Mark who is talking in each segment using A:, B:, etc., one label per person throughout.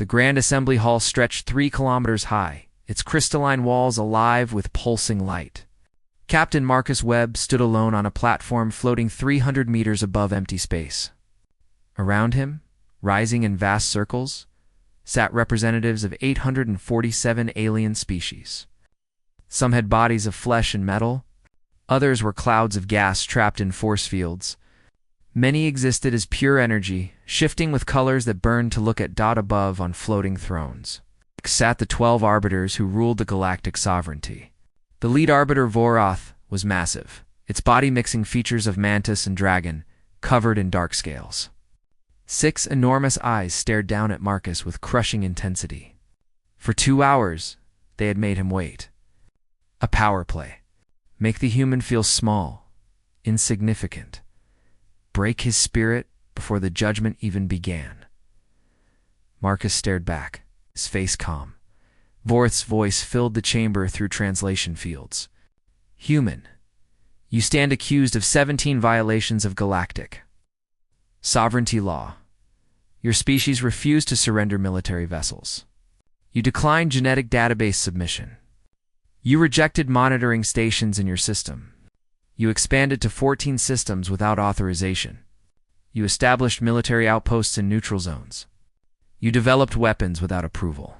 A: The Grand Assembly Hall stretched 3 kilometers high, its crystalline walls alive with pulsing light. Captain Marcus Webb stood alone on a platform floating 300 meters above empty space. Around him, rising in vast circles, sat representatives of 847 alien species. Some had bodies of flesh and metal, others were clouds of gas trapped in force fields. Many existed as pure energy, shifting with colors that burned to look at dot above on floating thrones. Sat the 12 arbiters who ruled the galactic sovereignty. The lead arbiter Vorath was massive, its body mixing features of mantis and dragon, covered in dark scales. 6 enormous eyes stared down at Marcus with crushing intensity. For 2 hours, they had made him wait. A power play. Make the human feel small, insignificant. Break his spirit before the judgment even began. Marcus stared back, his face calm. Vorth's voice filled the chamber through translation fields. Human, you stand accused of 17 violations of galactic sovereignty law. Your species refused to surrender military vessels. You declined genetic database submission. You rejected monitoring stations in your system. You expanded to 14 systems without authorization. You established military outposts in neutral zones. You developed weapons without approval.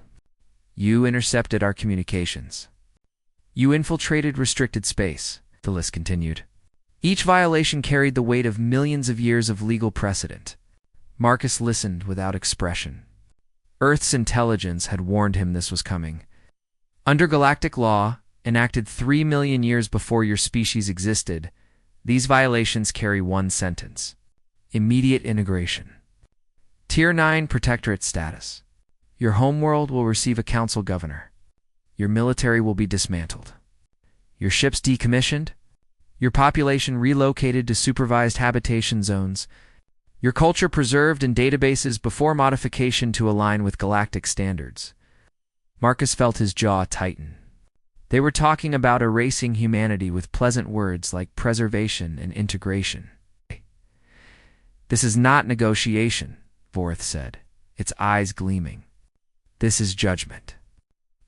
A: You intercepted our communications. You infiltrated restricted space, the list continued. Each violation carried the weight of millions of years of legal precedent. Marcus listened without expression. Earth's intelligence had warned him this was coming. Under galactic law, enacted 3 million years before your species existed, these violations carry one sentence: immediate integration. Tier 9 Protectorate status. Your homeworld will receive a council governor. Your military will be dismantled. Your ships decommissioned. Your population relocated to supervised habitation zones. Your culture preserved in databases before modification to align with galactic standards. Marcus felt his jaw tighten. They were talking about erasing humanity with pleasant words like preservation and integration. This is not negotiation, Vorth said, its eyes gleaming. This is judgment.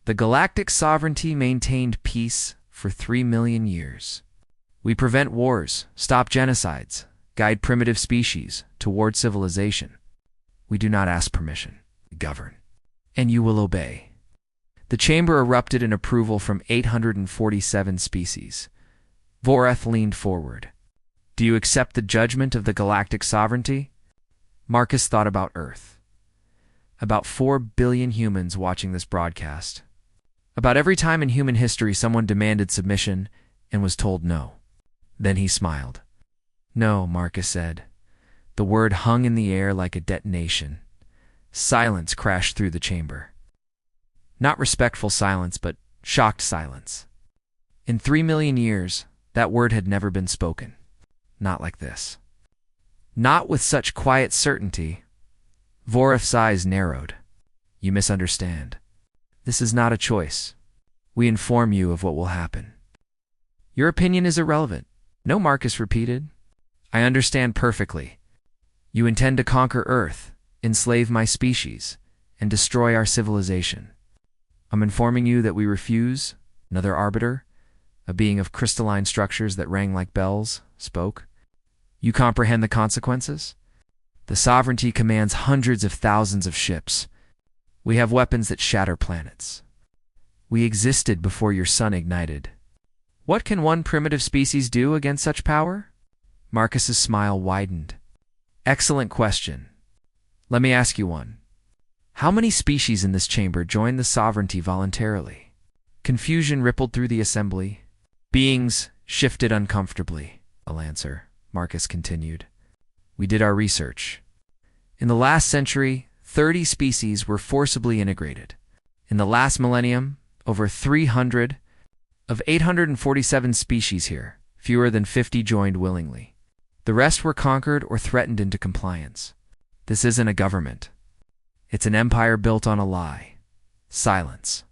A: The galactic sovereignty maintained peace for 3 million years. We prevent wars, stop genocides, guide primitive species toward civilization. We do not ask permission. We govern. And you will obey. The chamber erupted in approval from 847 species. Vorath leaned forward. Do you accept the judgment of the galactic sovereignty? Marcus thought about Earth. About 4 billion humans watching this broadcast. About every time in human history someone demanded submission and was told no. Then he smiled. No, Marcus said. The word hung in the air like a detonation. Silence crashed through the chamber. Not respectful silence, but shocked silence. In 3 million years, that word had never been spoken. Not like this. Not with such quiet certainty. Vorath's eyes narrowed. You misunderstand. This is not a choice. We inform you of what will happen. Your opinion is irrelevant. No, Marcus repeated. I understand perfectly. You intend to conquer Earth, enslave my species, and destroy our civilization. I'm informing you that we refuse. Another arbiter, a being of crystalline structures that rang like bells, spoke. You comprehend the consequences? The sovereignty commands hundreds of thousands of ships. We have weapons that shatter planets. We existed before your sun ignited. What can one primitive species do against such power? Marcus's smile widened. Excellent question. Let me ask you one. How many species in this chamber joined the sovereignty voluntarily? Confusion rippled through the assembly. Beings shifted uncomfortably. I'll answer, Marcus continued. We did our research. In the last century, 30 species were forcibly integrated. In the last millennium, over 300 of 847 species here, fewer than 50 joined willingly. The rest were conquered or threatened into compliance. This isn't a government. It's an empire built on a lie. Silence.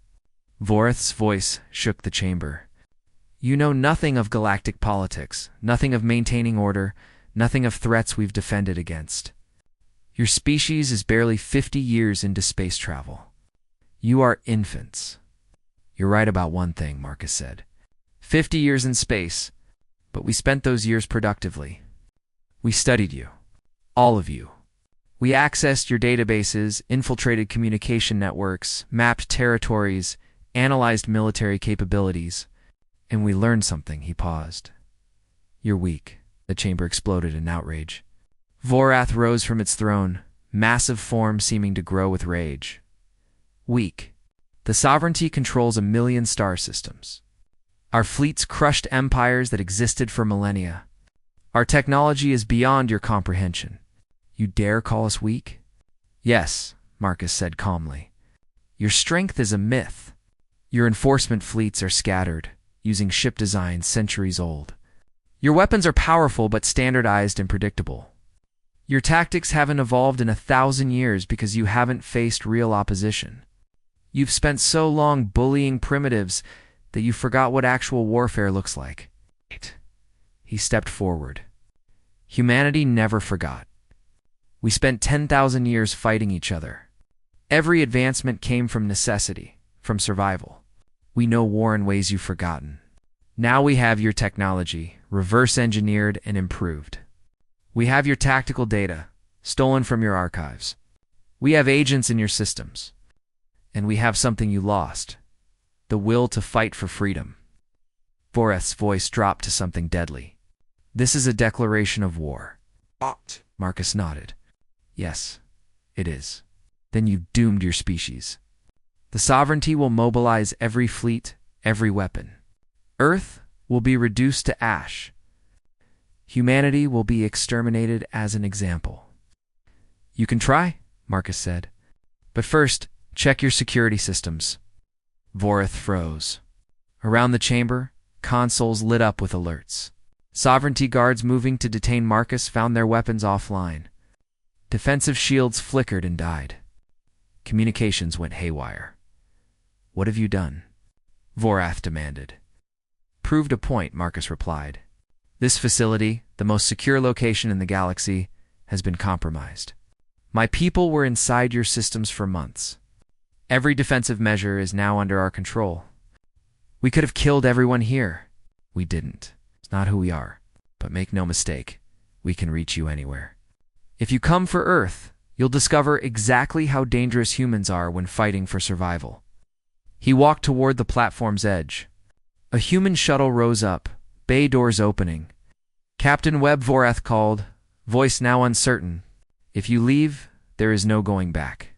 A: Vorath's voice shook the chamber. You know nothing of galactic politics, nothing of maintaining order, nothing of threats we've defended against. Your species is barely 50 years into space travel. You are infants. You're right about one thing, Marcus said. 50 years in space, but we spent those years productively. We studied you. All of you. We accessed your databases, infiltrated communication networks, mapped territories, analyzed military capabilities, and we learned something. He paused. You're weak. The chamber exploded in outrage. Vorath rose from its throne, massive form seeming to grow with rage. Weak. The sovereignty controls 1,000,000 star systems. Our fleets crushed empires that existed for millennia. Our technology is beyond your comprehension. You dare call us weak? Yes, Marcus said calmly. Your strength is a myth. Your enforcement fleets are scattered, using ship designs centuries old. Your weapons are powerful but standardized and predictable. Your tactics haven't evolved in 1,000 years because you haven't faced real opposition. You've spent so long bullying primitives that you forgot what actual warfare looks like. He stepped forward. Humanity never forgot. We spent 10,000 years fighting each other. Every advancement came from necessity, from survival. We know war in ways you've forgotten. Now we have your technology, reverse-engineered and improved. We have your tactical data, stolen from your archives. We have agents in your systems. And we have something you lost, the will to fight for freedom. Vorath's voice dropped to something deadly. This is a declaration of war.
B: What?
A: Marcus nodded. Yes, it is. Then you've doomed your species. The sovereignty will mobilize every fleet, every weapon. Earth will be reduced to ash. Humanity will be exterminated as an example. You can try, Marcus said. But first, check your security systems. Vorath froze. Around the chamber, consoles lit up with alerts. Sovereignty guards moving to detain Marcus found their weapons offline. Defensive shields flickered and died. Communications went haywire. What have you done? Vorath demanded. Proved a point, Marcus replied. This facility, the most secure location in the galaxy, has been compromised. My people were inside your systems for months. Every defensive measure is now under our control. We could have killed everyone here. We didn't. It's not who we are. But make no mistake, we can reach you anywhere. If you come for Earth, you'll discover exactly how dangerous humans are when fighting for survival. He walked toward the platform's edge. A human shuttle rose up, bay doors opening. Captain Webb, Vorath called, voice now uncertain. If you leave, there is no going back.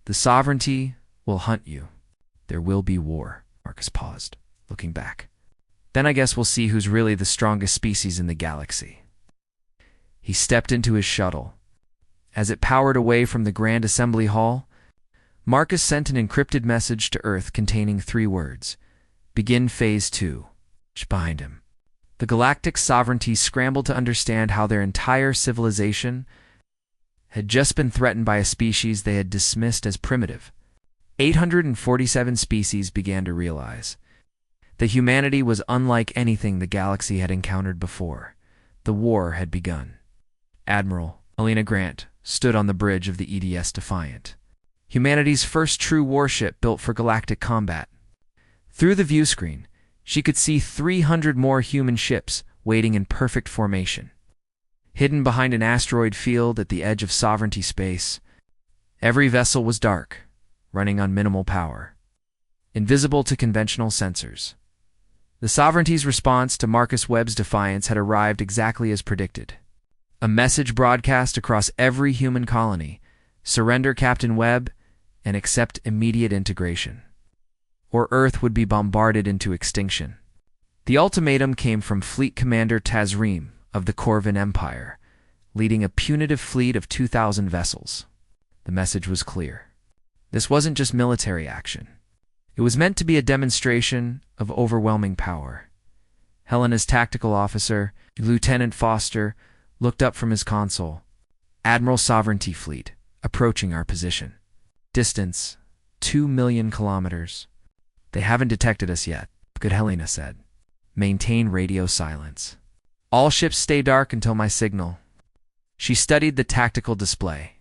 A: The sovereignty will hunt you. There will be war. Marcus paused, looking back. Then I guess we'll see who's really the strongest species in the galaxy. He stepped into his shuttle. As it powered away from the Grand Assembly Hall, Marcus sent an encrypted message to Earth containing 3 words. Begin Phase 2. Behind him. The galactic sovereignty scrambled to understand how their entire civilization had just been threatened by a species they had dismissed as primitive. 847 species began to realize that humanity was unlike anything the galaxy had encountered before. The war had begun. Admiral Helena Grant stood on the bridge of the EDS Defiant, humanity's first true warship built for galactic combat. Through the view screen, she could see 300 more human ships waiting in perfect formation. Hidden behind an asteroid field at the edge of sovereignty space, every vessel was dark, running on minimal power, invisible to conventional sensors. The sovereignty's response to Marcus Webb's defiance had arrived exactly as predicted. A message broadcast across every human colony: surrender Captain Webb and accept immediate integration, or Earth would be bombarded into extinction. The ultimatum came from Fleet Commander Tazreem of the Corvin Empire, leading a punitive fleet of 2,000 vessels. The message was clear. This wasn't just military action. It was meant to be a demonstration of overwhelming power. Helena's tactical officer, Lieutenant Foster, looked up from his console. Admiral Sovereignty Fleet, approaching our position. Distance, 2 million kilometers. They haven't detected us yet, good Helena said. Maintain radio silence. All ships stay dark until my signal. She studied the tactical display.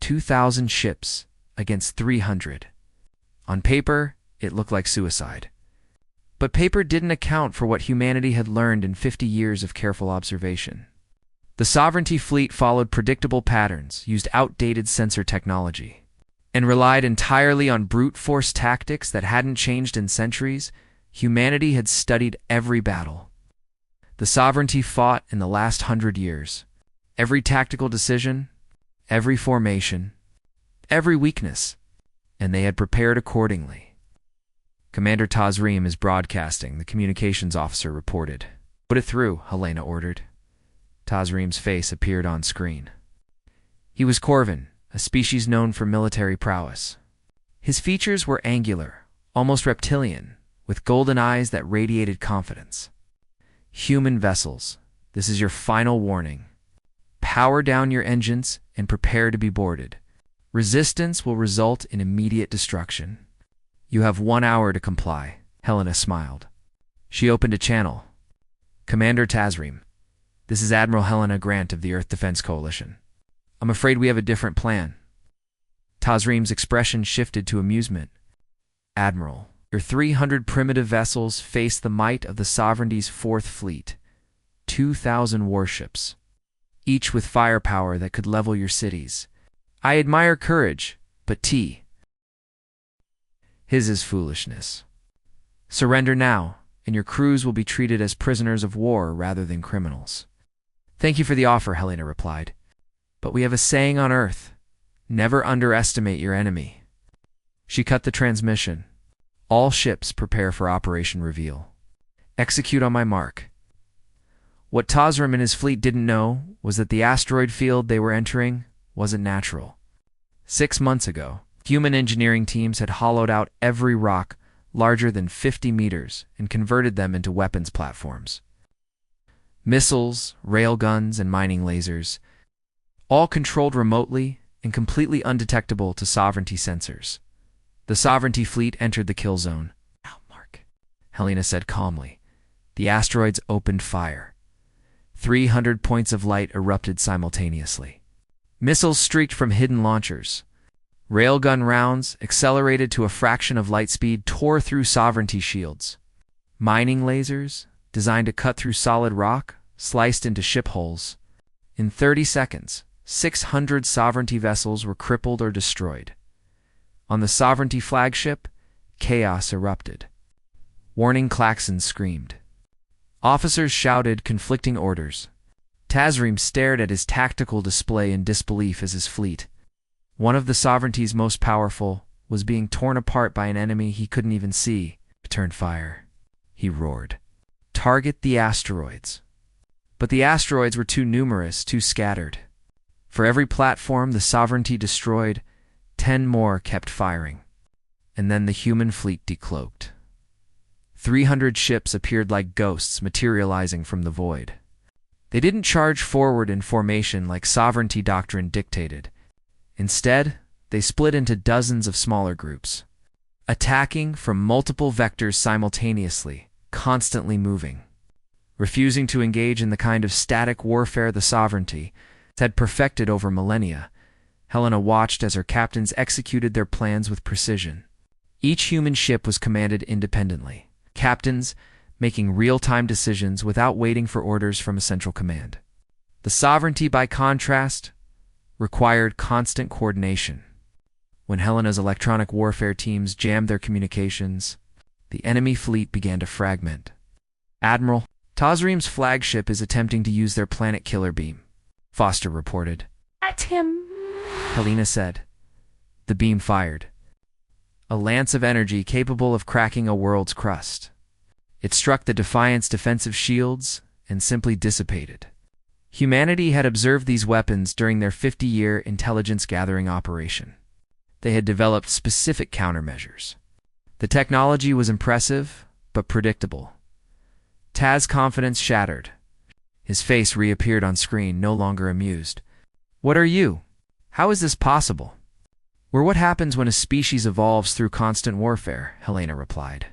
A: 2,000 ships against 300. On paper, it looked like suicide. But paper didn't account for what humanity had learned in 50 years of careful observation. The Sovereignty fleet followed predictable patterns, used outdated sensor technology, and relied entirely on brute force tactics that hadn't changed in centuries. Humanity had studied every battle the Sovereignty fought in the last 100 years. Every tactical decision, every formation, every weakness, and they had prepared accordingly. Commander Tazreem is broadcasting, the communications officer reported. Put it through, Helena ordered. Tazreem's face appeared on screen. He was Corvin, a species known for military prowess. His features were angular, almost reptilian, with golden eyes that radiated confidence. Human vessels, this is your final warning. Power down your engines and prepare to be boarded. Resistance will result in immediate destruction. You have 1 hour to comply, Helena smiled. She opened a channel. Commander Tazreem, this is Admiral Helena Grant of the Earth Defense Coalition. I'm afraid we have a different plan. Tazreem's expression shifted to amusement. Admiral, your 300 primitive vessels face the might of the Sovereignty's 4th Fleet, 2,000 warships, each with firepower that could level your cities. I admire courage, but his is foolishness. Surrender now, and your crews will be treated as prisoners of war rather than criminals. Thank you for the offer, Helena replied. But we have a saying on Earth, never underestimate your enemy. She cut the transmission. All ships prepare for Operation Reveal. Execute on my mark. What Tazreem and his fleet didn't know was that the asteroid field they were entering wasn't natural. 6 months ago, human engineering teams had hollowed out every rock larger than 50 meters and converted them into weapons platforms. Missiles, railguns, and mining lasers, all controlled remotely and completely undetectable to Sovereignty sensors. The Sovereignty fleet entered the kill zone. Now, Mark, Helena said calmly. The asteroids opened fire. 300 points of light erupted simultaneously. Missiles streaked from hidden launchers. Railgun rounds, accelerated to a fraction of light speed, tore through Sovereignty shields. Mining lasers, designed to cut through solid rock, sliced into ship hulls. In 30 seconds, 600 Sovereignty vessels were crippled or destroyed. On the Sovereignty flagship, chaos erupted. Warning klaxons screamed. Officers shouted conflicting orders. Tazreem stared at his tactical display in disbelief as his fleet, one of the Sovereignty's most powerful, was being torn apart by an enemy he couldn't even see. Return fire, he roared. Target the asteroids. But the asteroids were too numerous, too scattered. For every platform the Sovereignty destroyed, 10 more kept firing. And then the human fleet decloaked. 300 ships appeared like ghosts materializing from the void. They didn't charge forward in formation like Sovereignty doctrine dictated. Instead, they split into dozens of smaller groups, attacking from multiple vectors simultaneously, constantly moving. Refusing to engage in the kind of static warfare the Sovereignty had perfected over millennia, Helena watched as her captains executed their plans with precision. Each human ship was commanded independently, captains making real-time decisions without waiting for orders from a central command. The Sovereignty, by contrast, required constant coordination. When Helena's electronic warfare teams jammed their communications, the enemy fleet began to fragment. Admiral, Tazreem's flagship is attempting to use their planet killer beam, Foster reported.
B: At him,
A: Helena said. The beam fired. A lance of energy capable of cracking a world's crust. It struck the Defiant's defensive shields and simply dissipated. Humanity had observed these weapons during their 50-year intelligence-gathering operation. They had developed specific countermeasures. The technology was impressive, but predictable. Taz's confidence shattered. His face reappeared on screen, no longer amused. What are you? How is this possible? We're what happens when a species evolves through constant warfare, Helena replied.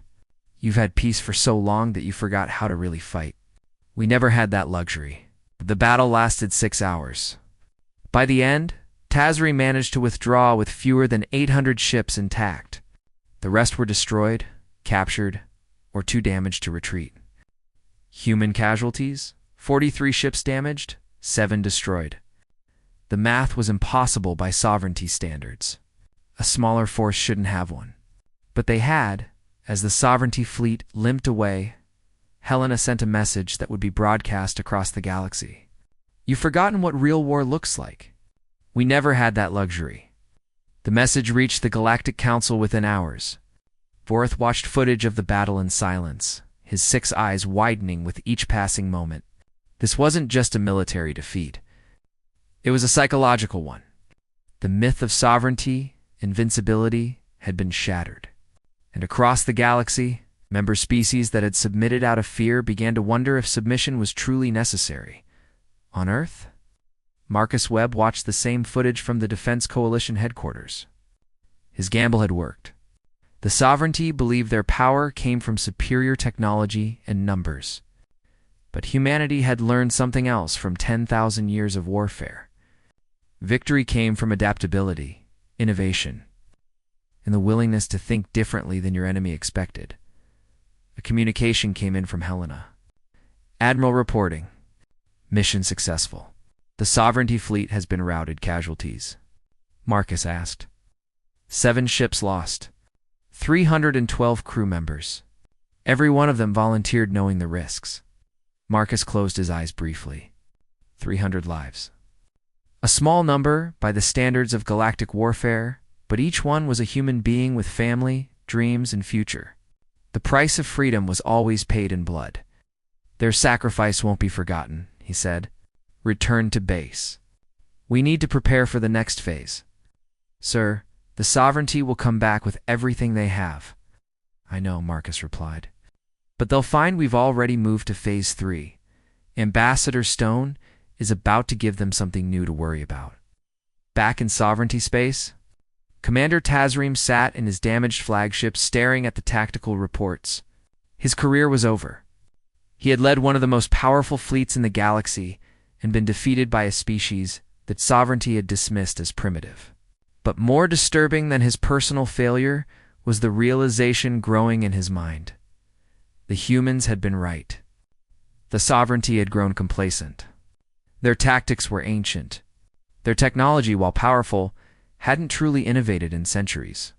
A: You've had peace for so long that you forgot how to really fight. We never had that luxury. The battle lasted 6 hours. By the end, Tazri managed to withdraw with fewer than 800 ships intact. The rest were destroyed, captured, or too damaged to retreat. Human casualties: 43 ships damaged, 7 destroyed. The math was impossible by sovereignty standards. A smaller force shouldn't have one. But they had. As the sovereignty fleet limped away, Helena sent a message that would be broadcast across the galaxy. "You've forgotten what real war looks like. We never had that luxury." The message reached the Galactic Council within hours. Vorth watched footage of the battle in silence, his 6 eyes widening with each passing moment. This wasn't just a military defeat. It was a psychological one. The myth of sovereignty, invincibility, had been shattered. And across the galaxy, member species that had submitted out of fear began to wonder if submission was truly necessary. On Earth, Marcus Webb watched the same footage from the Defense Coalition headquarters. His gamble had worked. The sovereignty believed their power came from superior technology and numbers. But humanity had learned something else from 10,000 years of warfare. Victory came from adaptability, innovation, and the willingness to think differently than your enemy expected. A communication came in from Helena. "Admiral reporting. Mission successful. The Sovereignty fleet has been routed. Casualties?" Marcus asked. 7 ships lost. 312 crew members. Every one of them volunteered knowing the risks. Marcus closed his eyes briefly. 300 lives. A small number by the standards of galactic warfare, but each one was a human being with family, dreams, and future. The price of freedom was always paid in blood. "Their sacrifice won't be forgotten," he said. "Return to base. We need to prepare for the next phase." "Sir, the Sovereignty will come back with everything they have." "I know," Marcus replied. "But they'll find we've already moved to Phase 3. Ambassador Stone is about to give them something new to worry about." Back in Sovereignty space, Commander Tazreem sat in his damaged flagship staring at the tactical reports. His career was over. He had led one of the most powerful fleets in the galaxy and been defeated by a species that Sovereignty had dismissed as primitive. But more disturbing than his personal failure was the realization growing in his mind. The humans had been right. The Sovereignty had grown complacent. Their tactics were ancient. Their technology, while powerful, hadn't truly innovated in centuries.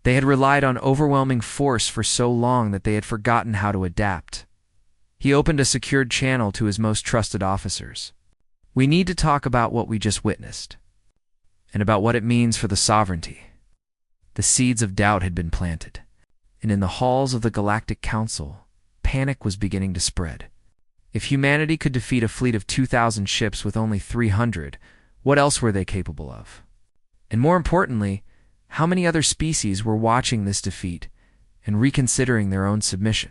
A: They had relied on overwhelming force for so long that they had forgotten how to adapt. He opened a secured channel to his most trusted officers. "We need to talk about what we just witnessed, and about what it means for the Sovereignty." The seeds of doubt had been planted, and in the halls of the Galactic Council, panic was beginning to spread. If humanity could defeat a fleet of 2,000 ships with only 300, what else were they capable of? And more importantly, how many other species were watching this defeat and reconsidering their own submission?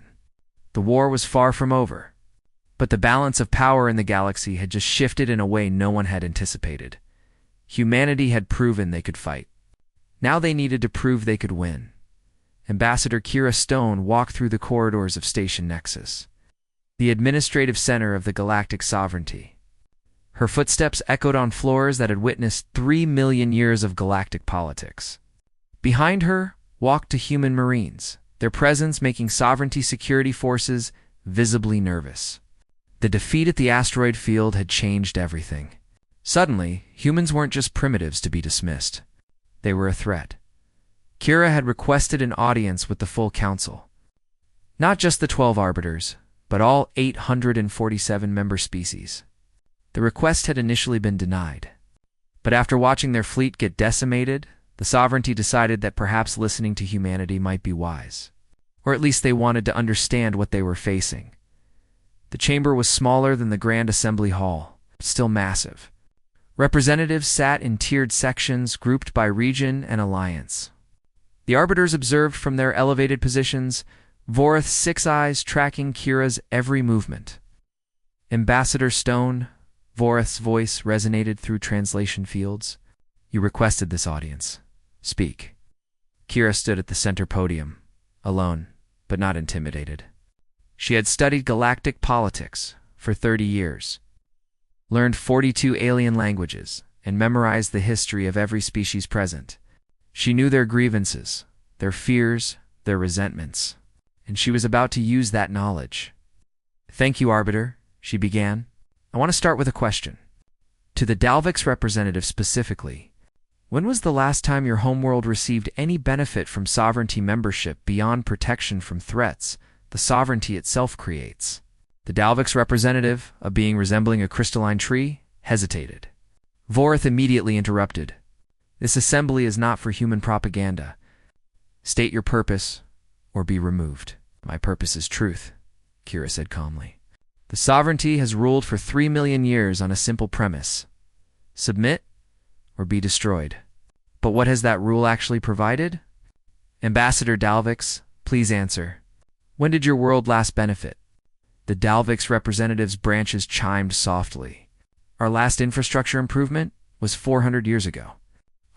A: The war was far from over, but the balance of power in the galaxy had just shifted in a way no one had anticipated. Humanity had proven they could fight. Now they needed to prove they could win. Ambassador Kira Stone walked through the corridors of Station Nexus, the administrative center of the Galactic Sovereignty. Her footsteps echoed on floors that had witnessed 3 million years of galactic politics. Behind her walked 2 human Marines, their presence making Sovereignty security forces visibly nervous. The defeat at the asteroid field had changed everything. Suddenly, humans weren't just primitives to be dismissed. They were a threat. Kira had requested an audience with the full council. Not just the 12 arbiters, but all 847 member species. The request had initially been denied. But after watching their fleet get decimated, the Sovereignty decided that perhaps listening to humanity might be wise. Or at least they wanted to understand what they were facing. The chamber was smaller than the Grand Assembly Hall, but still massive. Representatives sat in tiered sections grouped by region and alliance. The arbiters observed from their elevated positions, Vorth's 6 eyes tracking Kira's every movement. "Ambassador Stone," Vorth's voice resonated through translation fields. "You requested this audience. Speak." Kira stood at the center podium, alone, but not intimidated. She had studied galactic politics for 30 years, learned 42 alien languages, and memorized the history of every species present. She knew their grievances, their fears, their resentments, and she was about to use that knowledge. "Thank you, Arbiter," she began. "I want to start with a question. To the Dalvix representative specifically, when was the last time your homeworld received any benefit from sovereignty membership beyond protection from threats the sovereignty itself creates?" The Dalvix representative, a being resembling a crystalline tree, hesitated. Vorith immediately interrupted. "This assembly is not for human propaganda. State your purpose, or be removed." "My purpose is truth," Kira said calmly. "The sovereignty has ruled for 3 million years on a simple premise. Submit, or be destroyed. But what has that rule actually provided? Ambassador Dalvix, please answer. When did your world last benefit?" The Dalvix representative's branches chimed softly. "Our last infrastructure improvement was 400 years ago.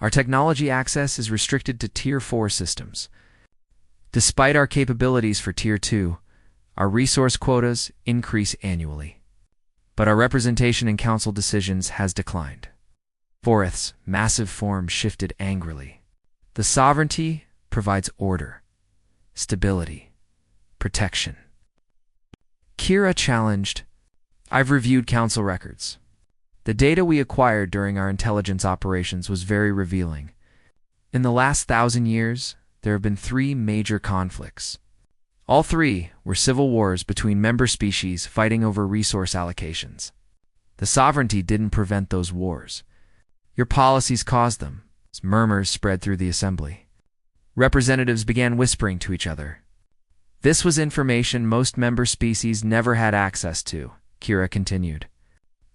A: Our technology access is restricted to Tier 4 systems. Despite our capabilities for Tier 2, our resource quotas increase annually. But our representation in council decisions has declined." Vorith's massive form shifted angrily. "The sovereignty provides order, stability, protection." Kira challenged, "I've reviewed council records. The data we acquired during our intelligence operations was very revealing. In the last 1,000 years, there have been 3 major conflicts. All 3 were civil wars between member species fighting over resource allocations. The sovereignty didn't prevent those wars. Your policies caused them." Murmurs spread through the assembly. Representatives began whispering to each other. "This was information most member species never had access to," Kira continued.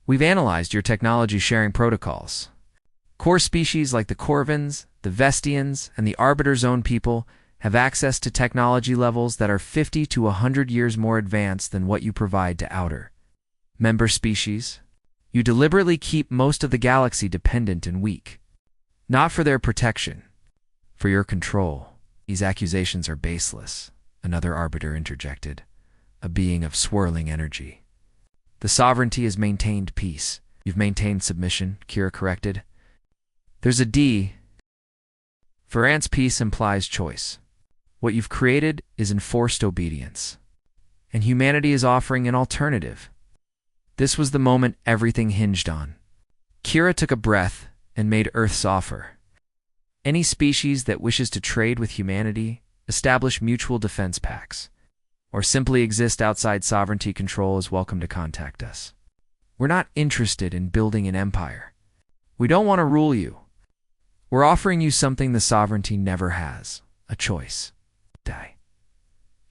A: "We've analyzed your technology sharing protocols. Core species like the Corvins, the Vestians, and the Arbiter Zone people have access to technology levels that are 50 to 100 years more advanced than what you provide to outer member species. You deliberately keep most of the galaxy dependent and weak. Not for their protection, for your control." "These accusations are baseless," another Arbiter interjected, a being of swirling energy. "The sovereignty has maintained peace." "You've maintained submission," Kira corrected. "There's a D. For ants, peace implies choice. What you've created is enforced obedience. And humanity is offering an alternative." This was the moment everything hinged on. Kira took a breath and made Earth's offer. "Any species that wishes to trade with humanity, establish mutual defense pacts, or simply exist outside sovereignty control is welcome to contact us. We're not interested in building an empire. We don't want to rule you. We're offering you something the sovereignty never has, a choice. Die."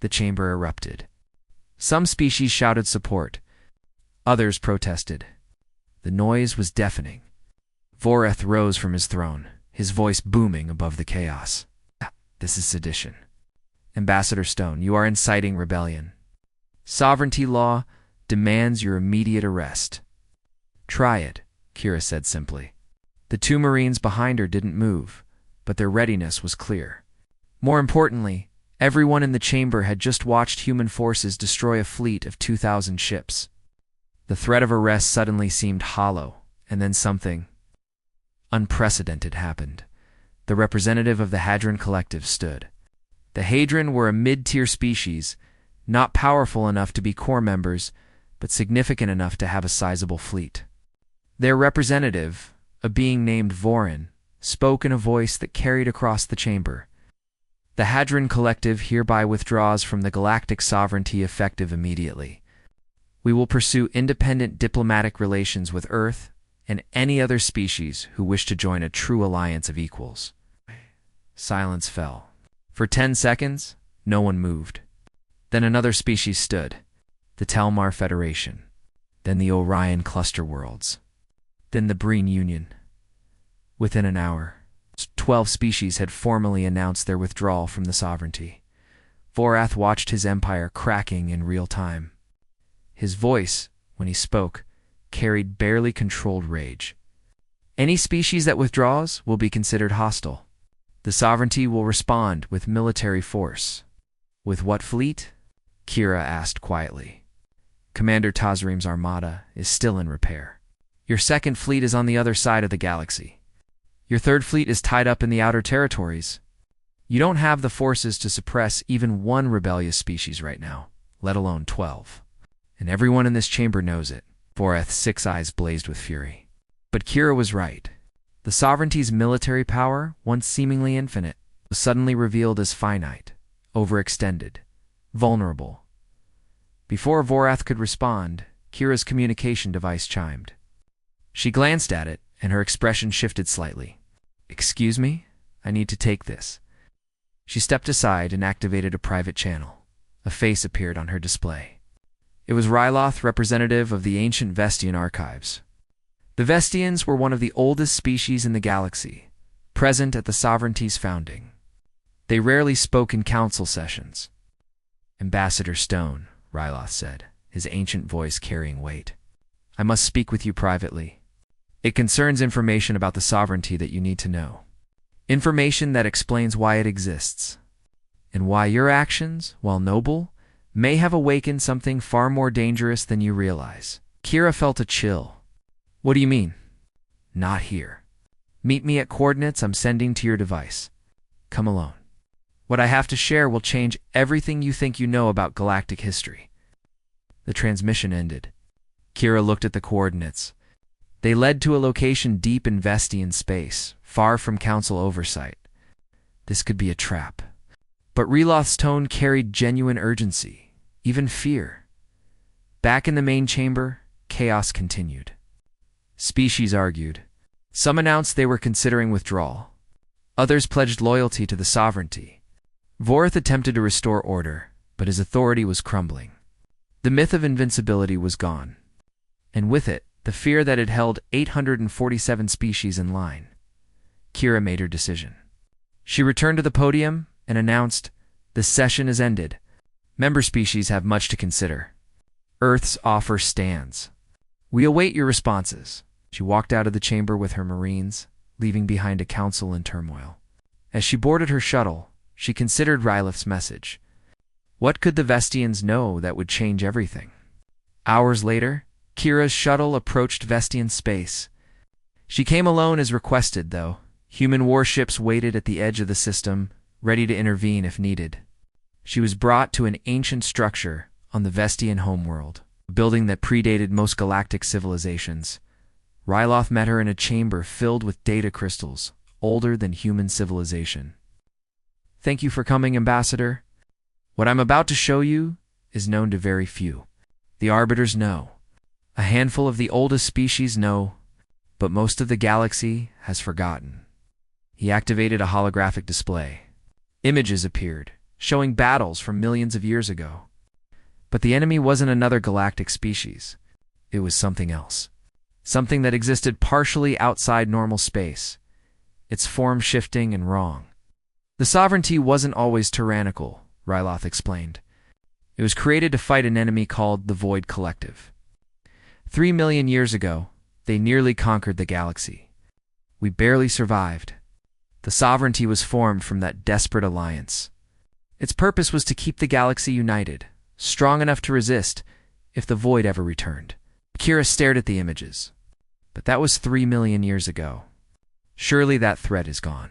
A: The chamber erupted. Some species shouted support. Others protested. The noise was deafening. Vorith rose from his throne, his voice booming above the chaos. "This is sedition. Ambassador Stone, you are inciting rebellion. Sovereignty law demands your immediate arrest." "Try it," Kira said simply. The 2 Marines behind her didn't move, but their readiness was clear. More importantly, everyone in the chamber had just watched human forces destroy a fleet of 2,000 ships. The threat of arrest suddenly seemed hollow, and then something unprecedented happened. The representative of the Hadron Collective stood. The Hadron were a mid-tier species, not powerful enough to be core members, but significant enough to have a sizable fleet. Their representative, a being named Vorin, spoke in a voice that carried across the chamber. "The Hadron Collective hereby withdraws from the galactic sovereignty effective immediately. We will pursue independent diplomatic relations with Earth and any other species who wish to join a true alliance of equals." Silence fell. For 10 seconds, no one moved. Then another species stood, the Talmar Federation, then the Orion Cluster Worlds, then the Breen Union. Within an hour, 12 species had formally announced their withdrawal from the sovereignty. Vorath watched his empire cracking in real time. His voice, when he spoke, carried barely controlled rage. "Any species that withdraws will be considered hostile. The sovereignty will respond with military force." "With what fleet?" Kira asked quietly. "Commander Tazrim's armada is still in repair. Your second fleet is on the other side of the galaxy. Your third fleet is tied up in the outer territories. You don't have the forces to suppress even one rebellious species right now, let alone 12. And everyone in this chamber knows it. Voreth's 6 eyes blazed with fury. But Kira was right. The sovereignty's military power, once seemingly infinite, was suddenly revealed as finite, overextended, vulnerable. Before Voreth could respond, Kira's communication device chimed. She glanced at it, and her expression shifted slightly. "Excuse me? I need to take this." She stepped aside and activated a private channel. A face appeared on her display. It was Ryloth, representative of the ancient Vestian archives. The Vestians were one of the oldest species in the galaxy, present at the sovereignty's founding. They rarely spoke in council sessions. "Ambassador Stone," Ryloth said, his ancient voice carrying weight. "I must speak with you privately. It concerns information about the sovereignty that you need to know. Information that explains why it exists, and why your actions, while noble, may have awakened something far more dangerous than you realize." Kira felt a chill. "What do you mean?" "Not here. Meet me at coordinates I'm sending to your device. Come alone. What I have to share will change everything you think you know about galactic history." The transmission ended. Kira looked at the coordinates. They led to a location deep in Vestian space, far from council oversight. This could be a trap. But Ryloth's tone carried genuine urgency, even fear. Back in the main chamber, chaos continued. Species argued. Some announced they were considering withdrawal. Others pledged loyalty to the sovereignty. Voreth attempted to restore order, but his authority was crumbling. The myth of invincibility was gone, and with it, the fear that had held 847 species in line. Kira made her decision. She returned to the podium and announced, "The session is ended. Member species have much to consider. Earth's offer stands. We await your responses." She walked out of the chamber with her Marines, leaving behind a council in turmoil. As she boarded her shuttle, she considered Ryloth's message. What could the Vestians know that would change everything? Hours later, Kira's shuttle approached Vestian space. She came alone as requested, though. Human warships waited at the edge of the system, ready to intervene if needed. She was brought to an ancient structure on the Vestian homeworld, a building that predated most galactic civilizations. Ryloth met her in a chamber filled with data crystals, older than human civilization. "Thank you for coming, Ambassador. What I'm about to show you is known to very few. The Arbiters know. A handful of the oldest species know, but most of the galaxy has forgotten." He activated a holographic display. Images appeared, showing battles from millions of years ago. But the enemy wasn't another galactic species. It was something else. Something that existed partially outside normal space, its form shifting and wrong. The sovereignty wasn't always tyrannical, Ryloth explained. It was created to fight an enemy called the Void Collective. 3 million years ago, they nearly conquered the galaxy. We barely survived. The sovereignty was formed from that desperate alliance. Its purpose was to keep the galaxy united, strong enough to resist if the Void ever returned. Kira stared at the images. But that was 3 million years ago. Surely that threat is gone.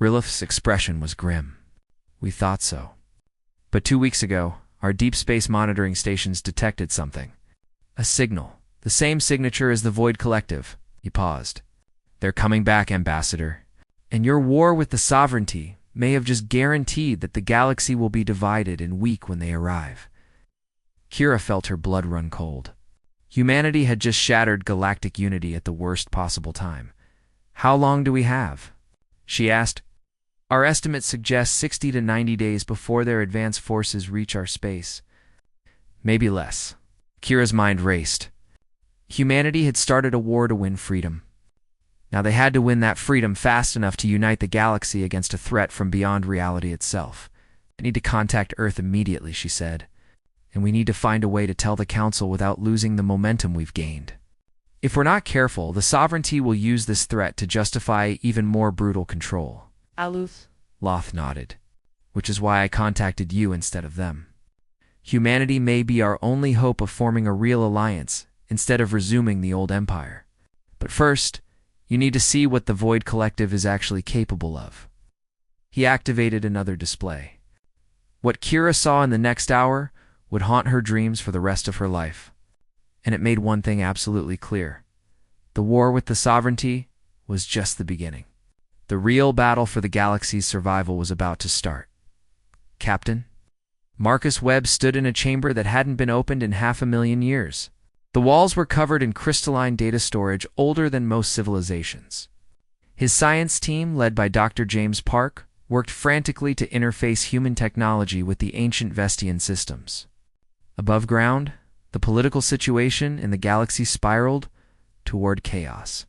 A: Ryloth's expression was grim. "We thought so. But 2 weeks ago, our deep space monitoring stations detected something. A signal, the same signature as the Void Collective." He paused. "They're coming back, Ambassador. And your war with the sovereignty may have just guaranteed that the galaxy will be divided and weak when they arrive." Kira felt her blood run cold. Humanity had just shattered galactic unity at the worst possible time. "How long do we have?" she asked. "Our estimates suggest 60 to 90 days before their advanced forces reach our space. Maybe less." Kira's mind raced. Humanity had started a war to win freedom. Now they had to win that freedom fast enough to unite the galaxy against a threat from beyond reality itself. "I need to contact Earth immediately," she said. "And we need to find a way to tell the Council without losing the momentum we've gained. If we're not careful, the sovereignty will use this threat to justify even more brutal control."
B: Aluth.
A: Loth nodded. "Which is why I contacted you instead of them. Humanity may be our only hope of forming a real alliance, instead of resuming the old empire. But first, you need to see what the Void Collective is actually capable of. He activated another display. What Kira saw in the next hour would haunt her dreams for the rest of her life. And it made one thing absolutely clear. The war with the sovereignty was just the beginning. The real battle for the galaxy's survival was about to start. Captain? Marcus Webb stood in a chamber that hadn't been opened in 500,000 years. The walls were covered in crystalline data storage older than most civilizations. His science team, led by Dr. James Park, worked frantically to interface human technology with the ancient Vestian systems. Above ground, the political situation in the galaxy spiraled toward chaos.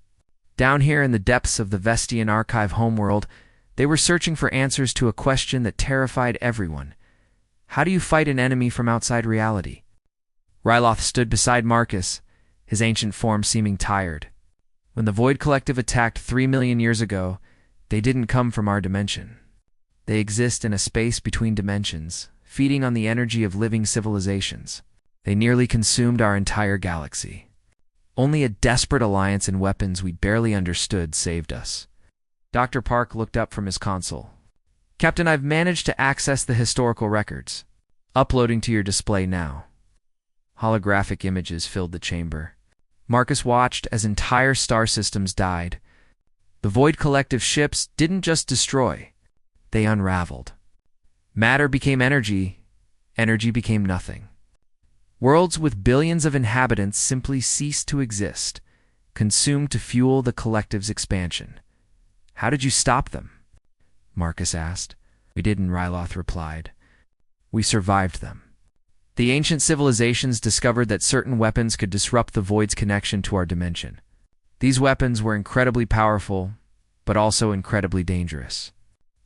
A: Down here in the depths of the Vestian archive homeworld, they were searching for answers to a question that terrified everyone. How do you fight an enemy from outside reality? Ryloth stood beside Marcus, his ancient form seeming tired. When the Void Collective attacked 3 million years ago, they didn't come from our dimension. They exist in a space between dimensions, feeding on the energy of living civilizations. They nearly consumed our entire galaxy. Only a desperate alliance in weapons we barely understood saved us. Dr. Park looked up from his console. Captain, I've managed to access the historical records. Uploading to your display now. Holographic images filled the chamber. Marcus watched as entire star systems died. The Void Collective ships didn't just destroy, they unraveled. Matter became energy, energy became nothing. Worlds with billions of inhabitants simply ceased to exist, consumed to fuel the Collective's expansion. How did you stop them? Marcus asked. We didn't, Ryloth replied. We survived them. The ancient civilizations discovered that certain weapons could disrupt the Void's connection to our dimension. These weapons were incredibly powerful, but also incredibly dangerous.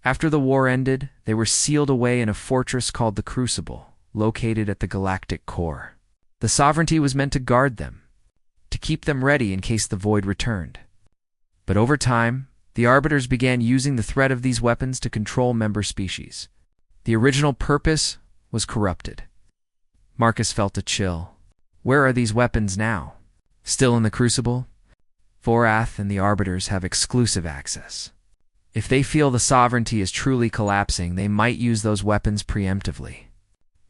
A: After the war ended, they were sealed away in a fortress called the Crucible, located at the galactic core. The sovereignty was meant to guard them, to keep them ready in case the Void returned. But over time, the Arbiters began using the threat of these weapons to control member species. The original purpose was corrupted. Marcus felt a chill. Where are these weapons now? Still in the Crucible? Vorath and the Arbiters have exclusive access. If they feel the sovereignty is truly collapsing, they might use those weapons preemptively.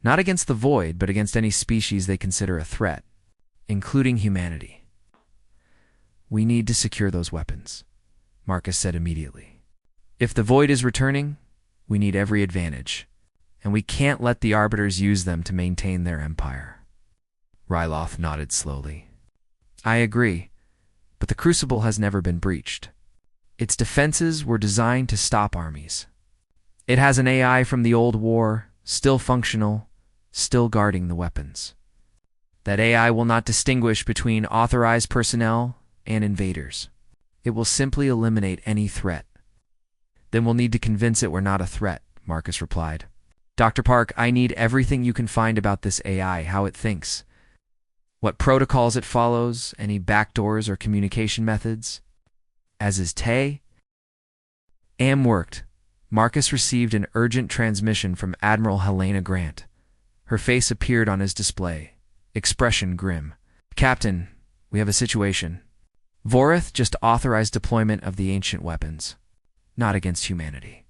A: Not against the Void, but against any species they consider a threat, including humanity. We need to secure those weapons, Marcus said immediately. If the Void is returning, we need every advantage, and we can't let the Arbiters use them to maintain their empire. Ryloth nodded slowly. I agree, but the Crucible has never been breached. Its defenses were designed to stop armies. It has an AI from the old war, still functional, still guarding the weapons. That AI will not distinguish between authorized personnel and invaders. It will simply eliminate any threat. Then we'll need to convince it we're not a threat, Marcus replied. Dr. Park, I need everything you can find about this AI, how it thinks. What protocols it follows, any backdoors or communication methods. As is Tay. Worked. Marcus received an urgent transmission from Admiral Helena Grant. Her face appeared on his display, expression grim. Captain, we have a situation. Vorath just authorized deployment of the ancient weapons. Not against humanity.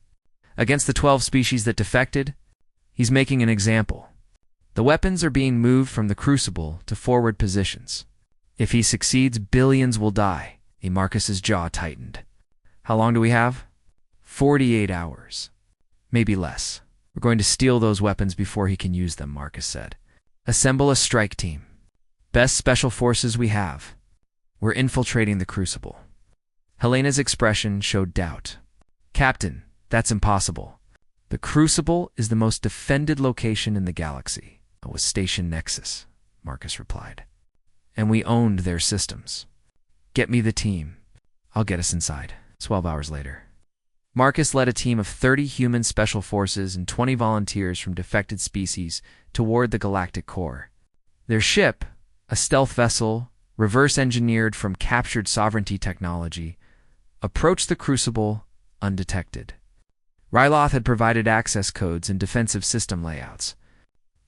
A: Against the 12 species that defected, he's making an example. The weapons are being moved from the Crucible to forward positions. If he succeeds, billions will die. Marcus's jaw tightened. How long do we have? 48 hours. Maybe less. We're going to steal those weapons before he can use them, Marcus said. Assemble a strike team. Best special forces we have. We're infiltrating the Crucible. Helena's expression showed doubt. Captain, that's impossible. The Crucible is the most defended location in the galaxy. It was Station Nexus, Marcus replied. And we owned their systems. Get me the team. I'll get us inside. 12 hours later. Marcus led a team of 30 human special forces and 20 volunteers from defected species toward the galactic core. Their ship, a stealth vessel, reverse-engineered from captured sovereignty technology, approached the Crucible undetected. Ryloth had provided access codes and defensive system layouts.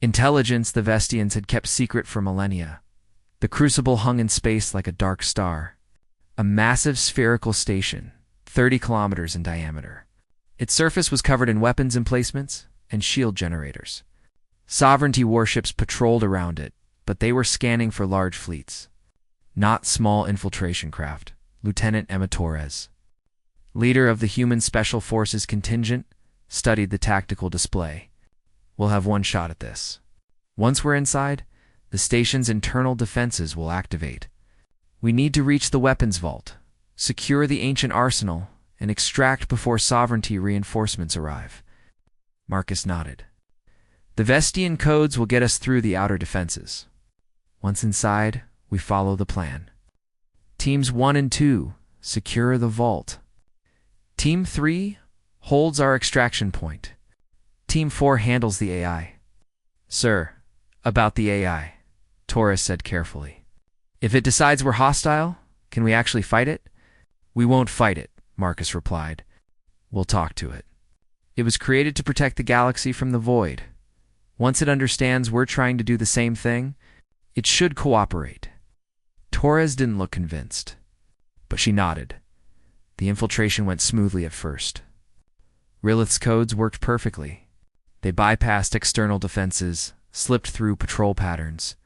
A: Intelligence the Vestians had kept secret for millennia. The crucible hung in space like a dark star, a massive spherical station, 30 kilometers in diameter. Its surface was covered in weapons emplacements and shield generators. Sovereignty warships patrolled around it, but they were scanning for large fleets, not small infiltration craft. Lieutenant Emma Torres, leader of the Human Special Forces contingent, studied the tactical display. We'll have one shot at this. Once we're inside, the station's internal defenses will activate. We need to reach the weapons vault, secure the ancient arsenal, and extract before Sovereignty reinforcements arrive. Marcus nodded. The Vestian codes will get us through the outer defenses. Once inside, we follow the plan. Teams 1 and 2 secure the vault. Team 3 holds our extraction point. Team 4 handles the AI. Sir, about the AI, Torres said carefully. If it decides we're hostile, can we actually fight it? We won't fight it, Marcus replied. We'll talk to it. It was created to protect the galaxy from the void. Once it understands we're trying to do the same thing, it should cooperate. Torres didn't look convinced, but she nodded. The infiltration went smoothly at first. Rilith's codes worked perfectly. They bypassed external defenses, slipped through patrol patterns,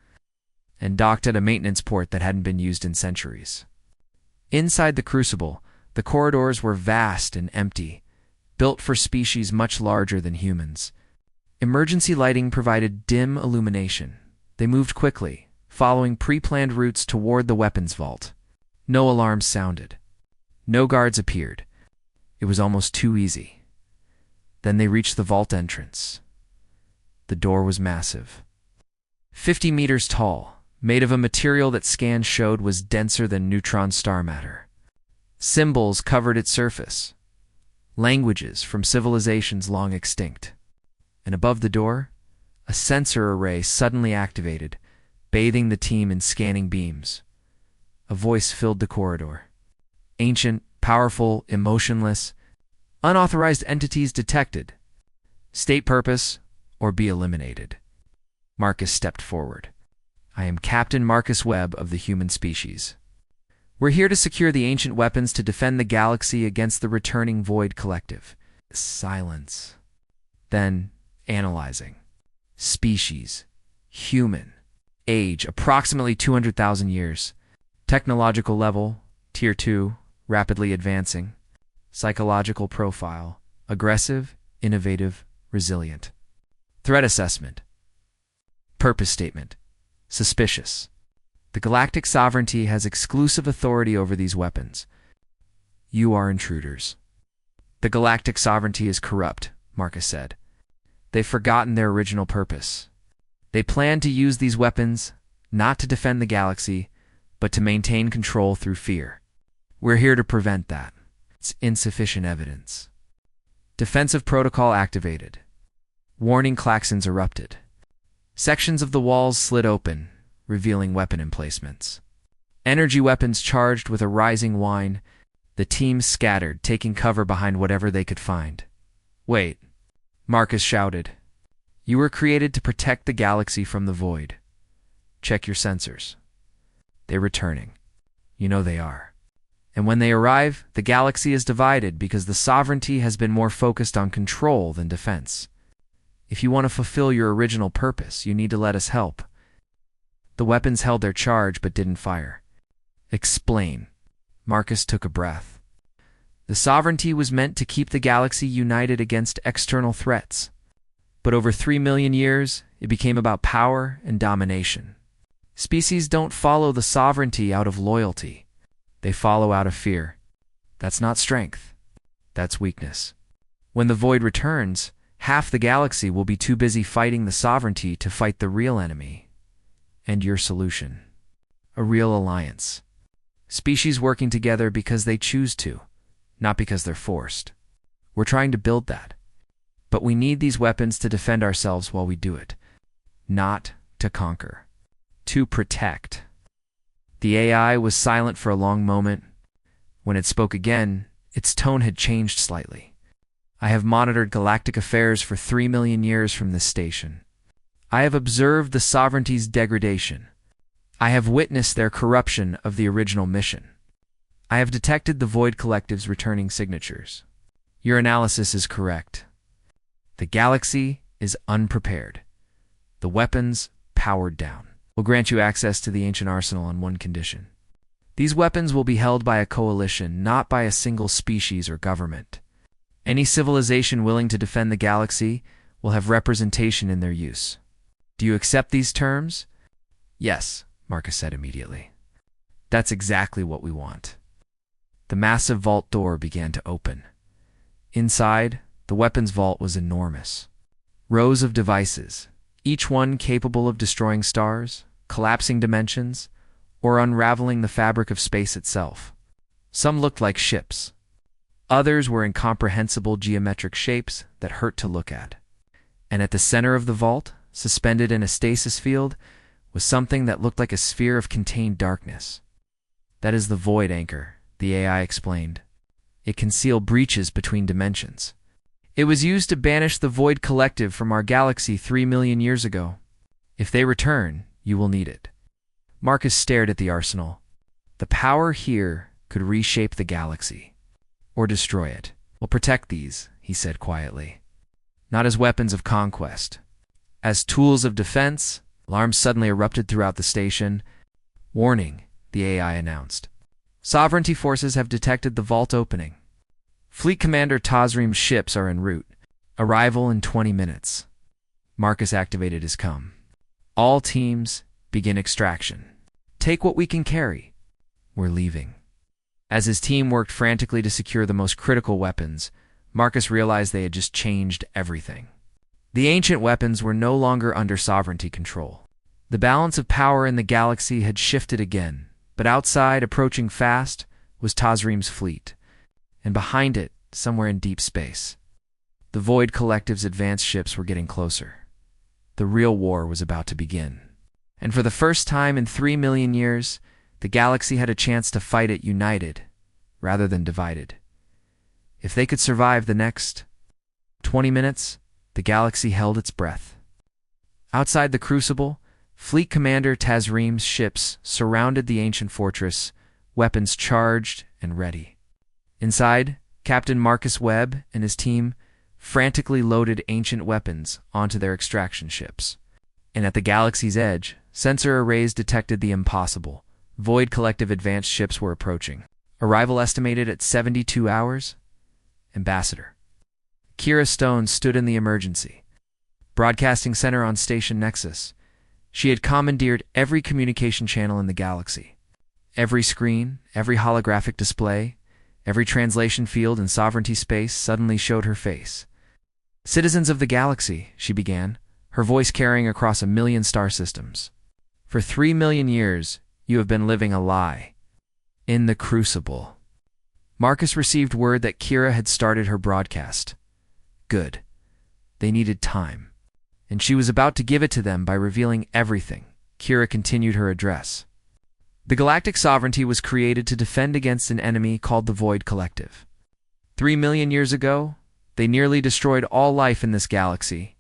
A: and docked at a maintenance port that hadn't been used in centuries. Inside the crucible, the corridors were vast and empty, built for species much larger than humans. Emergency lighting provided dim illumination. They moved quickly, following pre-planned routes toward the weapons vault. No alarms sounded. No guards appeared. It was almost too easy. Then they reached the vault entrance. The door was massive. 50 meters tall, made of a material that scans showed was denser than neutron star matter. Symbols covered its surface, languages from civilizations long extinct. And above the door, a sensor array suddenly activated, bathing the team in scanning beams. A voice filled the corridor. Ancient, powerful, emotionless, unauthorized entities detected. State purpose, or be eliminated. Marcus stepped forward. I am Captain Marcus Webb of the human species. We're here to secure the ancient weapons to defend the galaxy against the returning Void Collective. Silence. Then, analyzing. Species. Human. Age, approximately 200,000 years. Technological level, Tier 2, rapidly advancing. Psychological profile, aggressive, innovative, resilient. Threat assessment. Purpose statement. Suspicious. The Galactic Sovereignty has exclusive authority over these weapons. You are intruders. The Galactic Sovereignty is corrupt, Marcus said. They've forgotten their original purpose. They plan to use these weapons not to defend the galaxy, but to maintain control through fear. We're here to prevent that. It's insufficient evidence. Defensive protocol activated. Warning klaxons erupted. Sections of the walls slid open, revealing weapon emplacements. Energy weapons charged with a rising whine. The team scattered, taking cover behind whatever they could find. Wait, Marcus shouted. You were created to protect the galaxy from the void. Check your sensors. They're returning. You know they are. And when they arrive, the galaxy is divided because the sovereignty has been more focused on control than defense. If you want to fulfill your original purpose, you need to let us help. The weapons held their charge but didn't fire. Explain. Marcus took a breath. The sovereignty was meant to keep the galaxy united against external threats. But over 3 million years, it became about power and domination. Species don't follow the sovereignty out of loyalty. They follow out of fear. That's not strength. That's weakness. When the void returns, half the galaxy will be too busy fighting the sovereignty to fight the real enemy. And your solution. A real alliance. Species working together because they choose to, not because they're forced. We're trying to build that. But we need these weapons to defend ourselves while we do it. Not to conquer. To protect. The AI was silent for a long moment. When it spoke again, its tone had changed slightly. I have monitored galactic affairs for 3 million years from this station. I have observed the sovereignty's degradation. I have witnessed their corruption of the original mission. I have detected the Void Collective's returning signatures. Your analysis is correct. The galaxy is unprepared. The weapons powered down. We'll grant you access to the ancient arsenal on one condition. These weapons will be held by a coalition, not by a single species or government. Any civilization willing to defend the galaxy will have representation in their use. Do you accept these terms? Yes, Marcus said immediately. That's exactly what we want. The massive vault door began to open. Inside, the weapons vault was enormous. Rows of devices, each one capable of destroying stars, collapsing dimensions, or unraveling the fabric of space itself. Some looked like ships. Others were incomprehensible geometric shapes that hurt to look at. And at the center of the vault, suspended in a stasis field, was something that looked like a sphere of contained darkness. That is the Void Anchor, the AI explained. It can seal breaches between dimensions. It was used to banish the Void Collective from our galaxy 3 million years ago. If they return, you will need it. Marcus stared at the arsenal. The power here could reshape the galaxy. Or destroy it. We'll protect these, he said quietly. Not as weapons of conquest. As tools of defense. Alarms suddenly erupted throughout the station. Warning, the AI announced. Sovereignty forces have detected the vault opening. Fleet Commander Tazrim's ships are en route. Arrival in 20 minutes. Marcus activated his comm. All teams, begin extraction. Take what we can carry. We're leaving. As his team worked frantically to secure the most critical weapons, Marcus realized they had just changed everything. The ancient weapons were no longer under sovereignty control. The balance of power in the galaxy had shifted again, but outside, approaching fast, was Tazrim's fleet, and behind it, somewhere in deep space. The Void Collective's advanced ships were getting closer. The real war was about to begin. And for the first time in 3 million years, the galaxy had a chance to fight it united, rather than divided. If they could survive the next 20 minutes, the galaxy held its breath. Outside the Crucible, Fleet Commander Tazrim's ships surrounded the ancient fortress, weapons charged and ready. Inside, Captain Marcus Webb and his team frantically loaded ancient weapons onto their extraction ships. And at the galaxy's edge, sensor arrays detected the impossible. Void Collective advanced ships were approaching. Arrival estimated at 72 hours. Ambassador. Kira Stone stood in the emergency broadcasting center on Station Nexus. She had commandeered every communication channel in the galaxy. Every screen, every holographic display, every translation field in sovereignty space suddenly showed her face. Citizens of the galaxy, she began, her voice carrying across 1 million star systems. For 3 million years, you have been living a lie. In the Crucible. Marcus received word that Kira had started her broadcast. Good. They needed time. And she was about to give it to them by revealing everything. Kira continued her address. The galactic sovereignty was created to defend against an enemy called the Void Collective. 3 million years ago, they nearly destroyed all life in this galaxy.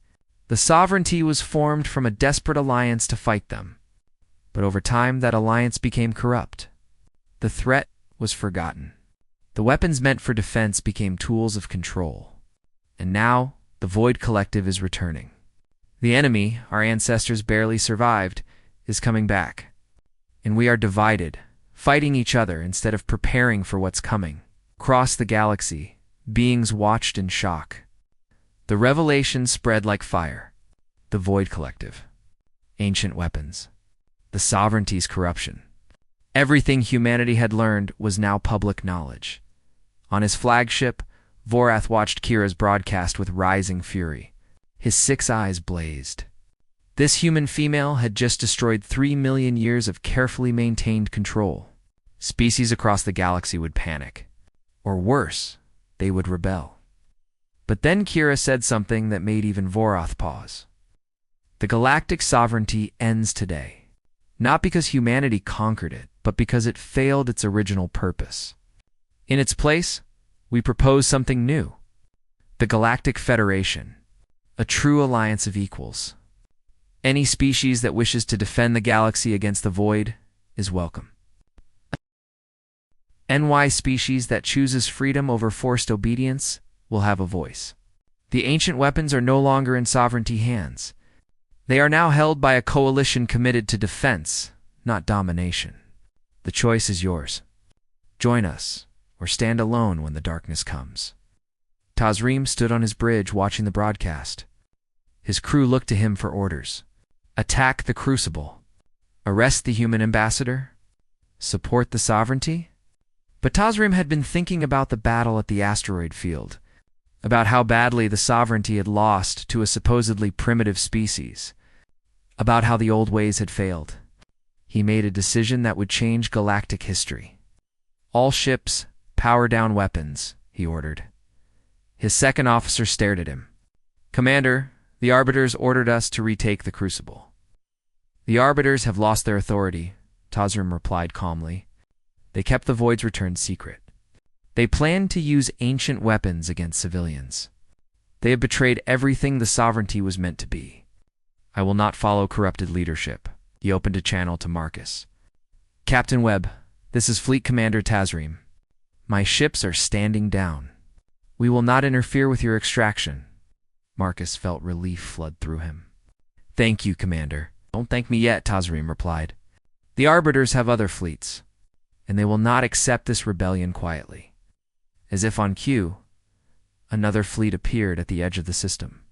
A: The sovereignty was formed from a desperate alliance to fight them. But over time, that alliance became corrupt. The threat was forgotten. The weapons meant for defense became tools of control. And now, the Void Collective is returning. The enemy, our ancestors barely survived, is coming back. And we are divided, fighting each other instead of preparing for what's coming. Across the galaxy, beings watched in shock. The revelation spread like fire. The Void Collective. Ancient weapons. The sovereignty's corruption. Everything humanity had learned was now public knowledge. On his flagship, Vorath watched Kira's broadcast with rising fury. His 6 eyes blazed. This human female had just destroyed 3 million years of carefully maintained control. Species across the galaxy would panic. Or worse, they would rebel. But then Kira said something that made even Vorath pause. The galactic sovereignty ends today. Not because humanity conquered it, but because it failed its original purpose. In its place, we propose something new. The Galactic Federation. A true alliance of equals. Any species that wishes to defend the galaxy against the void is welcome. NY species that chooses freedom over forced obedience will have a voice. The ancient weapons are no longer in sovereignty hands. They are now held by a coalition committed to defense, not domination. The choice is yours. Join us, or stand alone when the darkness comes. Tazreem stood on his bridge watching the broadcast. His crew looked to him for orders. Attack the Crucible. Arrest the human ambassador. Support the sovereignty. But Tazreem had been thinking about the battle at the asteroid field, about how badly the sovereignty had lost to a supposedly primitive species, about how the old ways had failed. He made a decision that would change galactic history. All ships, power down weapons, he ordered. His second officer stared at him. Commander, the Arbiters ordered us to retake the Crucible. The Arbiters have lost their authority, Tazreem replied calmly. They kept the Void's return secret. They planned to use ancient weapons against civilians. They have betrayed everything the sovereignty was meant to be. I will not follow corrupted leadership. He opened a channel to Marcus. Captain Webb, this is Fleet Commander Tazreem. My ships are standing down. We will not interfere with your extraction. Marcus felt relief flood through him. Thank you, Commander. Don't thank me yet, Tazreem replied. The Arbiters have other fleets, and they will not accept this rebellion quietly. As if on cue, another fleet appeared at the edge of the system.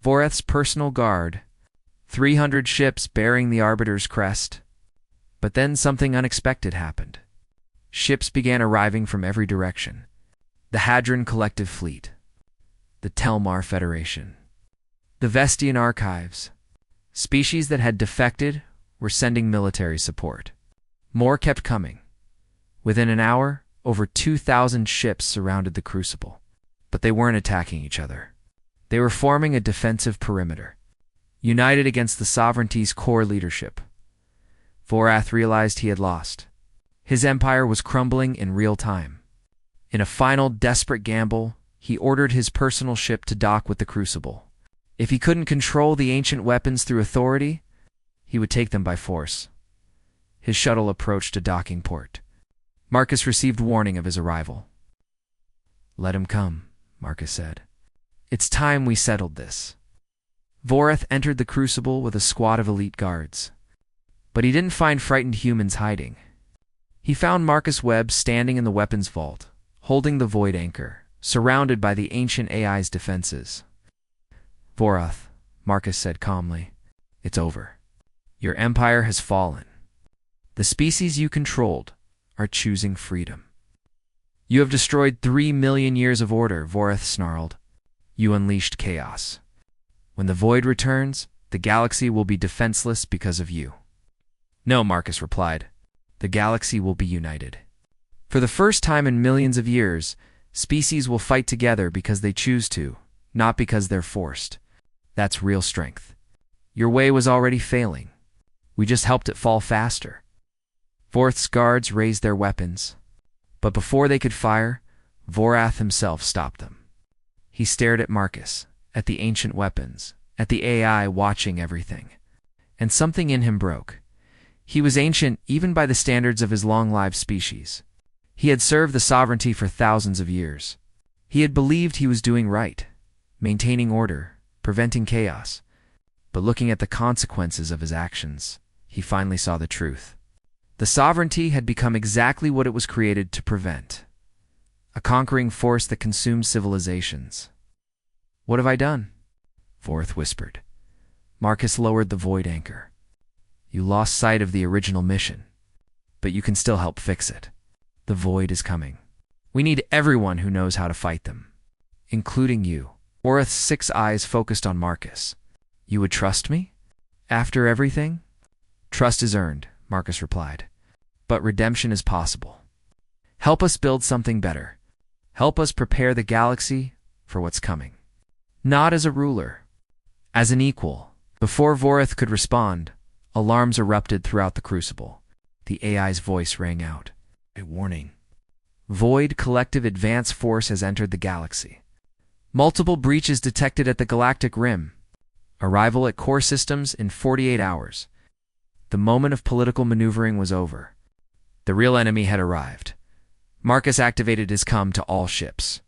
A: Voreth's personal guard, 300 ships bearing the Arbiter's crest. But then something unexpected happened. Ships began arriving from every direction. The Hadron Collective Fleet, the Telmar Federation, the Vestian Archives. Species that had defected were sending military support. More kept coming. Within an hour, over 2,000 ships surrounded the Crucible. But they weren't attacking each other. They were forming a defensive perimeter, united against the sovereignty's core leadership. Vorath realized he had lost. His empire was crumbling in real time. In a final desperate gamble, he ordered his personal ship to dock with the Crucible. If he couldn't control the ancient weapons through authority, he would take them by force. His shuttle approached a docking port. Marcus received warning of his arrival. Let him come, Marcus said. It's time we settled this. Voreth entered the Crucible with a squad of elite guards. But he didn't find frightened humans hiding. He found Marcus Webb standing in the weapons vault, holding the void anchor, surrounded by the ancient AI's defenses. Voreth, Marcus said calmly, it's over. Your empire has fallen. The species you controlled are choosing freedom. You have destroyed 3 million years of order, Voreth snarled. You unleashed chaos. When the void returns, the galaxy will be defenseless because of you. No, Marcus replied. The galaxy will be united. For the first time in millions of years, species will fight together because they choose to, not because they're forced. That's real strength. Your way was already failing. We just helped it fall faster. Voreth's guards raised their weapons, but before they could fire, Vorath himself stopped them. He stared at Marcus, at the ancient weapons, at the AI watching everything. And something in him broke. He was ancient even by the standards of his long-lived species. He had served the sovereignty for thousands of years. He had believed he was doing right, maintaining order, preventing chaos. But looking at the consequences of his actions, he finally saw the truth. The sovereignty had become exactly what it was created to prevent. A conquering force that consumed civilizations. What have I done? Voreth whispered. Marcus lowered the void anchor. You lost sight of the original mission, but you can still help fix it. The void is coming. We need everyone who knows how to fight them, including you. Voreth's 6 eyes focused on Marcus. You would trust me? After everything? Trust is earned, Marcus replied. But redemption is possible. Help us build something better. Help us prepare the galaxy for what's coming. Not as a ruler, as an equal. Before Voreth could respond, alarms erupted throughout the Crucible. The AI's voice rang out. A warning. Void Collective Advance Force has entered the galaxy. Multiple breaches detected at the galactic rim. Arrival at core systems in 48 hours. The moment of political maneuvering was over. The real enemy had arrived. Marcus activated his comm to all ships.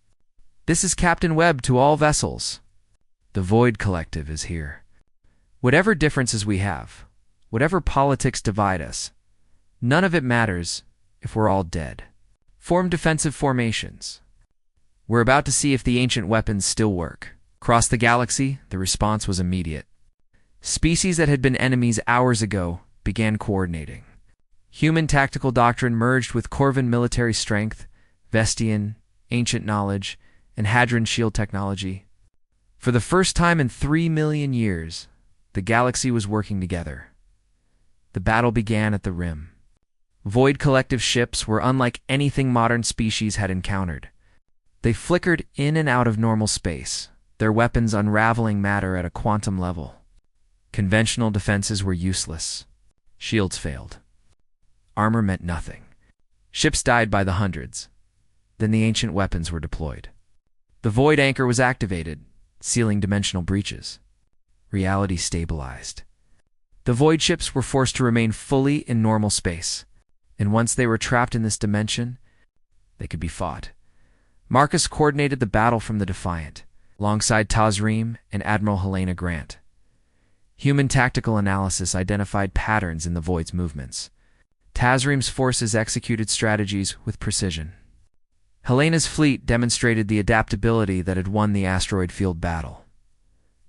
A: "This is Captain Webb to all vessels. The Void Collective is here. Whatever differences we have, whatever politics divide us, none of it matters if we're all dead. Form defensive formations. We're about to see if the ancient weapons still work." Across the galaxy, the response was immediate. Species that had been enemies hours ago began coordinating. Human tactical doctrine merged with Corvan military strength, Vestian, ancient knowledge, and Hadron shield technology. For the first time in 3 million years, the galaxy was working together. The battle began at the rim. Void Collective ships were unlike anything modern species had encountered. They flickered in and out of normal space, their weapons unraveling matter at a quantum level. Conventional defenses were useless. Shields failed. Armor meant nothing. Ships died by the hundreds. Then the ancient weapons were deployed. The Void Anchor was activated, sealing dimensional breaches. Reality stabilized. The Void ships were forced to remain fully in normal space, and once they were trapped in this dimension, they could be fought. Marcus coordinated the battle from the Defiant, alongside Tazreem and Admiral Helena Grant. Human tactical analysis identified patterns in the Void's movements. Tazreem's forces executed strategies with precision. Helena's fleet demonstrated the adaptability that had won the asteroid field battle.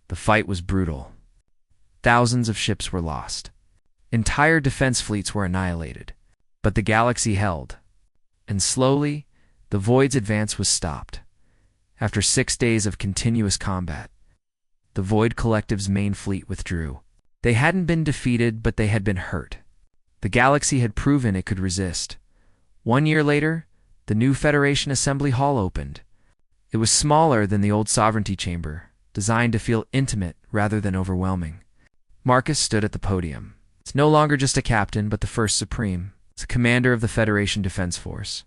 A: The fight was brutal. Thousands of ships were lost. Entire defense fleets were annihilated. But the galaxy held, and slowly, the Void's advance was stopped. After 6 days of continuous combat, the Void Collective's main fleet withdrew. They hadn't been defeated, but they had been hurt. The galaxy had proven it could resist. 1 year later, the new Federation Assembly Hall opened. It was smaller than the old Sovereignty Chamber, designed to feel intimate rather than overwhelming. Marcus stood at the podium. It's no longer just a captain, but the first supreme. It's a commander of the Federation Defense Force.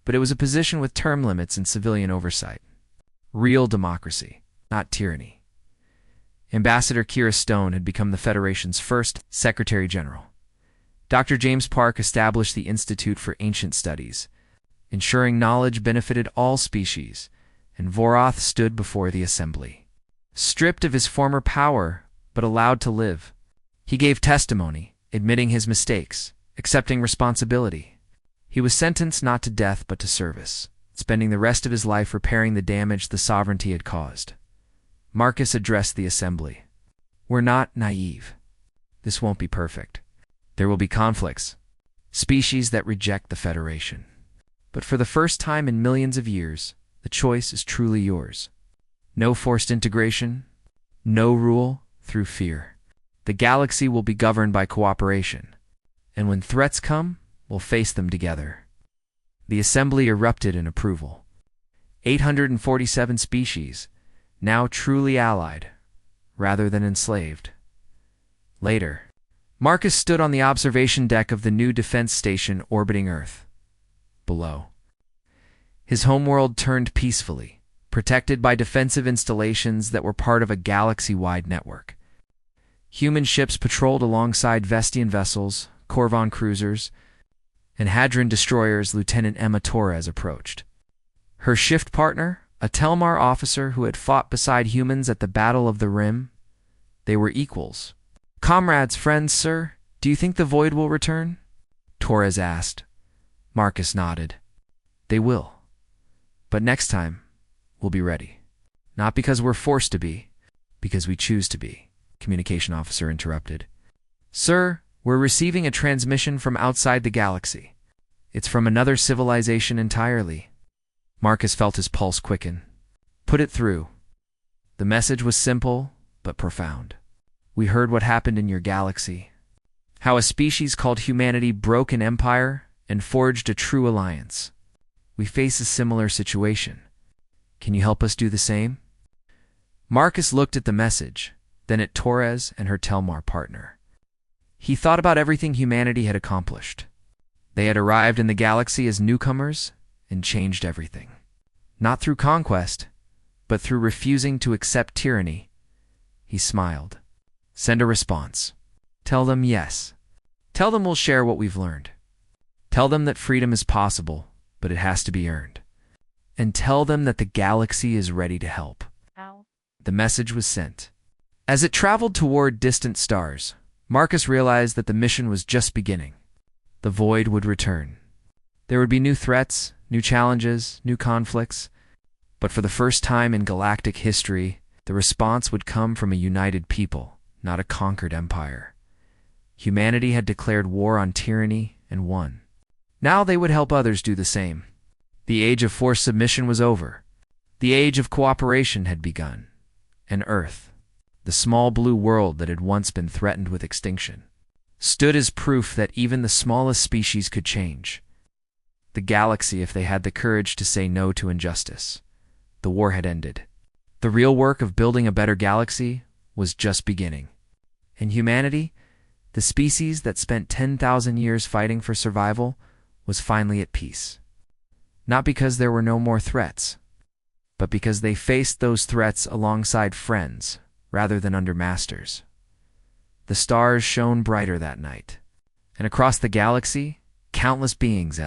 A: But it was a position with term limits and civilian oversight. Real democracy, not tyranny. Ambassador Kira Stone had become the Federation's first Secretary General. Dr. James Park established the Institute for Ancient Studies, ensuring knowledge benefited all species, and Voroth stood before the assembly. Stripped of his former power, but allowed to live, he gave testimony, admitting his mistakes, accepting responsibility. He was sentenced not to death but to service, spending the rest of his life repairing the damage the sovereignty had caused. Marcus addressed the assembly. "We're not naive. This won't be perfect. There will be conflicts, species that reject the Federation. But for the first time in millions of years, the choice is truly yours. No forced integration, no rule through fear. The galaxy will be governed by cooperation, and when threats come, we'll face them together." The assembly erupted in approval. 847 species, now truly allied, rather than enslaved. Later, Marcus stood on the observation deck of the new defense station orbiting Earth. Below, his homeworld turned peacefully, protected by defensive installations that were part of a galaxy-wide network. Human ships patrolled alongside Vestian vessels, Corvan cruisers, and Hadron destroyers. Lieutenant Emma Torres approached. Her shift partner, a Telmar officer who had fought beside humans at the Battle of the Rim, they were equals. "Comrades, friends, sir, do you think the Void will return?" Torres asked. Marcus nodded. "They will. But next time, we'll be ready. Not because we're forced to be, because we choose to be," communication officer interrupted. "Sir, we're receiving a transmission from outside the galaxy. It's from another civilization entirely." Marcus felt his pulse quicken. "Put it through." The message was simple, but profound. "We heard what happened in your galaxy. How a species called humanity broke an empire and forged a true alliance. We face a similar situation. Can you help us do the same?" Marcus looked at the message, then at Torres and her Telmar partner. He thought about everything humanity had accomplished. They had arrived in the galaxy as newcomers and changed everything. Not through conquest, but through refusing to accept tyranny. He smiled. Send a response. Tell them yes. Tell them we'll share what we've learned. Tell them that freedom is possible, but it has to be earned. And tell them that the galaxy is ready to help.
B: Ow.
A: The message was sent. As it traveled toward distant stars, Marcus realized that the mission was just beginning. The void would return. There would be new threats, new challenges, new conflicts. But for the first time in galactic history, the response would come from a united people, not a conquered empire. Humanity had declared war on tyranny and won. Now they would help others do the same. The age of forced submission was over. The age of cooperation had begun. And Earth, the small blue world that had once been threatened with extinction, stood as proof that even the smallest species could change. The galaxy, if they had the courage to say no to injustice. The war had ended. The real work of building a better galaxy was just beginning. And humanity, the species that spent 10,000 years fighting for survival, was finally at peace. Not because there were no more threats, but because they faced those threats alongside friends rather than under masters. The stars shone brighter that night, and across the galaxy, countless beings,